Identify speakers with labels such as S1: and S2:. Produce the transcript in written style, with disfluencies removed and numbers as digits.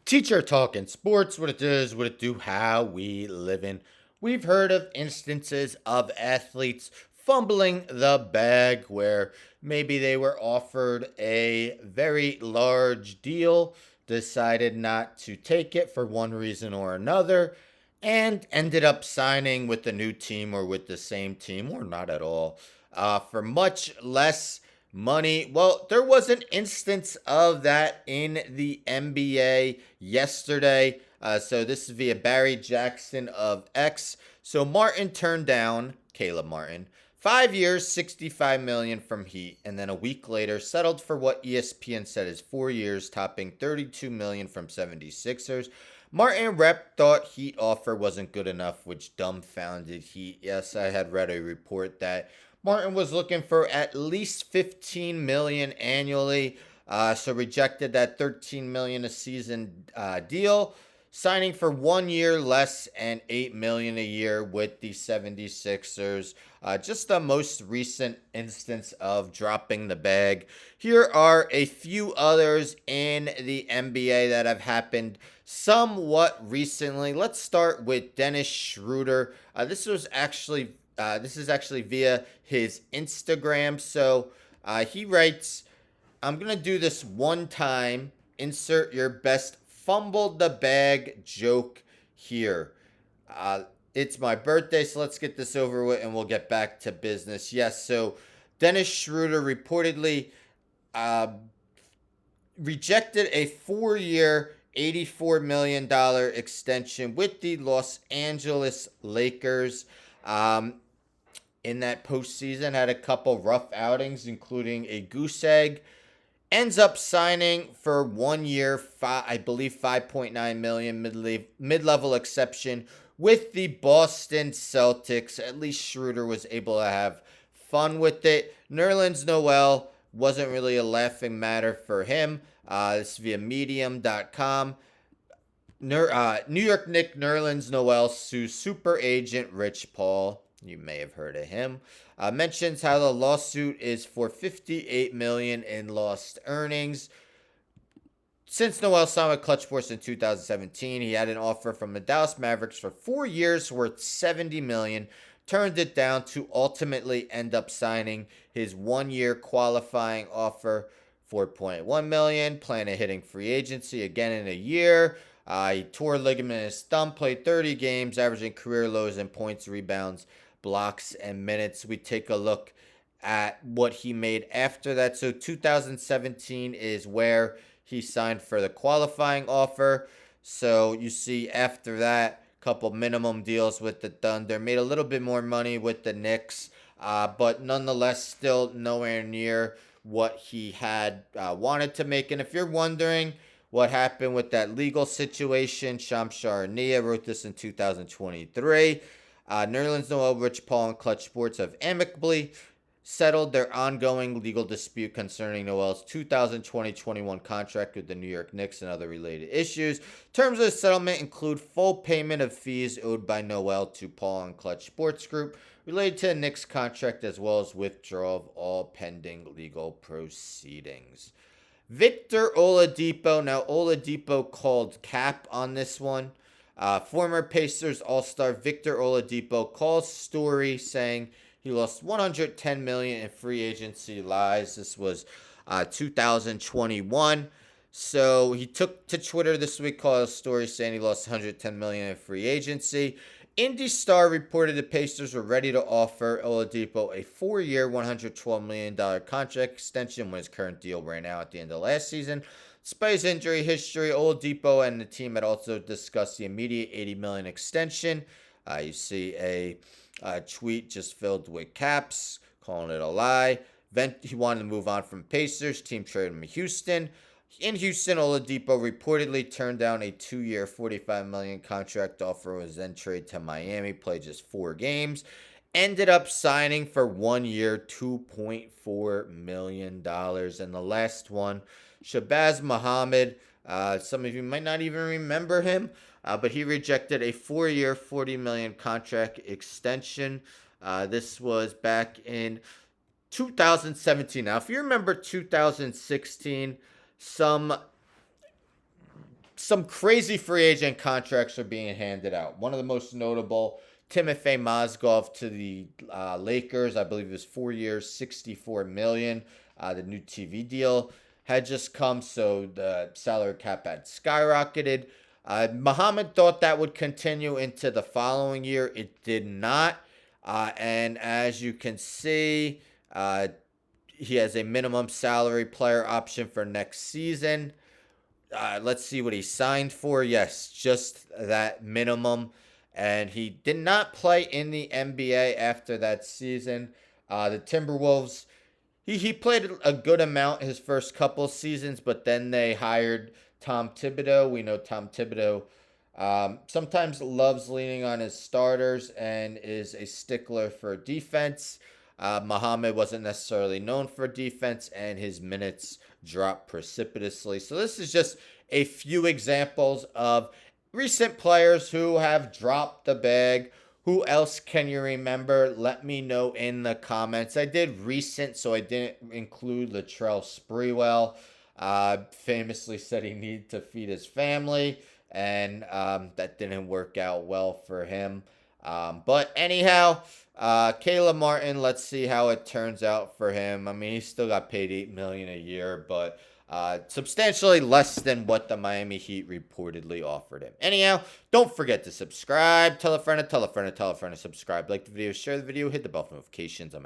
S1: Teacher talking sports, what it does, what it do, how we living. We've heard of instances of athletes fumbling the bag where maybe they were offered a very large deal, decided not to take it for one reason or another, and ended up signing with the new team or with the same team or not at all for much less money. Well, there was an instance of that in the NBA yesterday. So this is via Barry Jackson of X. So Martin turned down Caleb Martin. 5 years, 65 million from Heat, and then a week later settled for what ESPN said is 4 years, topping 32 million from 76ers. Martin Rep thought Heat offer wasn't good enough, which dumbfounded Heat. Yes, I had read a report that Martin was looking for at least 15 million annually, so rejected that 13 million a season deal, signing for 1 year less and 8 million a year with the 76ers. Just the most recent instance of dropping the bag. Here are a few others in the NBA that have happened somewhat recently. Let's start with Dennis Schroeder. This is actually via his Instagram. So he writes, I'm going to do this one time. Insert your best fumbled the bag joke here. Uh, it's my birthday, so let's get this over with and we'll get back to business. Yes, so Dennis Schroeder reportedly uh, rejected a 4 year, $84 million extension with the Los Angeles Lakers. Um, in that postseason, had a couple rough outings, including a goose egg. Ends up signing for 1 year, I believe 5.9 million mid-level exception with the Boston Celtics. At least Schroeder was able to have fun with it. Nerlens Noel wasn't really a laughing matter for him. This is via medium.com. New York Knicks Nerlens Noel sues super agent Rich Paul. You may have heard of him. Mentions how the lawsuit is for 58 million in lost earnings. Since Noel signed with Clutch Sports in 2017, he had an offer from the Dallas Mavericks for 4 years worth 70 million. Turned it down to ultimately end up signing his 1 year qualifying offer, 4.1 million. Plan of hitting free agency again in a year. He tore ligament in his thumb, played 30 games, averaging career lows in points, rebounds, blocks, and minutes. We take a look at what he made after that. So 2017 is where he signed for the qualifying offer. So you see after that, couple minimum deals with the Thunder. Made a little bit more money with the Knicks, but nonetheless still nowhere near what he had wanted to make. And if you're wondering what happened with that legal situation, Shams Charania wrote this in 2023. Nerlens Noel, Rich Paul, and Clutch Sports have amicably settled their ongoing legal dispute concerning Noel's 2020-21 contract with the New York Knicks and other related issues. Terms of the settlement include full payment of fees owed by Noel to Paul and Clutch Sports Group related to the Knicks contract, as well as withdrawal of all pending legal proceedings. Victor Oladipo. Now, Oladipo called cap on this one. Former Pacers All-Star Victor Oladipo calls story saying he lost 110 million in free agency lies. This was 2021. So he took to Twitter this week, called a story saying he lost 110 million in free agency. Indy Star reported the Pacers were ready to offer Oladipo a 4 year, $112 million contract extension when his current deal ran out at the end of last season. Despite his injury history, Oladipo and the team had also discussed the immediate 80 million extension. You see a tweet just filled with caps, calling it a lie. He wanted to move on from Pacers. Team traded him to Houston. In Houston, Oladipo reportedly turned down a 2 year, $45 million contract offer, was then traded to Miami, played just 4 games. Ended up signing for 1 year, $2.4 million. And the last one, Shabazz Muhammad. Some of you might not even remember him, but he rejected a 4 year, $40 million contract extension. This was back in 2017. Now, if you remember 2016, some some crazy free agent contracts are being handed out. One of the most notable, Timofey Mozgov to the Lakers. I believe it was 4 years, 64 million. The new TV deal had just come, so the salary cap had skyrocketed. Muhammad thought that would continue into the following year. It did not. And as you can see, he has a minimum salary player option for next season. Let's see what he signed for. Yes, just that minimum. And he did not play in the NBA after that season. The Timberwolves, he played a good amount his first couple seasons, but then they hired Tom Thibodeau. We know Tom Thibodeau sometimes loves leaning on his starters and is a stickler for defense. Muhammad wasn't necessarily known for defense, and his minutes dropped precipitously. So this is just a few examples of recent players who have dropped the bag. Who else can you remember? Let me know in the comments. I did recent, so I didn't include Latrell Sprewell. Famously said he needed to feed his family, and that didn't work out well for him. But anyhow, Caleb Martin, let's see how it turns out for him. I mean, he still got paid $8 million a year, but substantially less than what the Miami Heat reportedly offered him. Anyhow, don't forget to subscribe. Tell a friend to tell a friend to tell a friend to subscribe. Like the video, share the video, hit the bell for notifications. I'm out.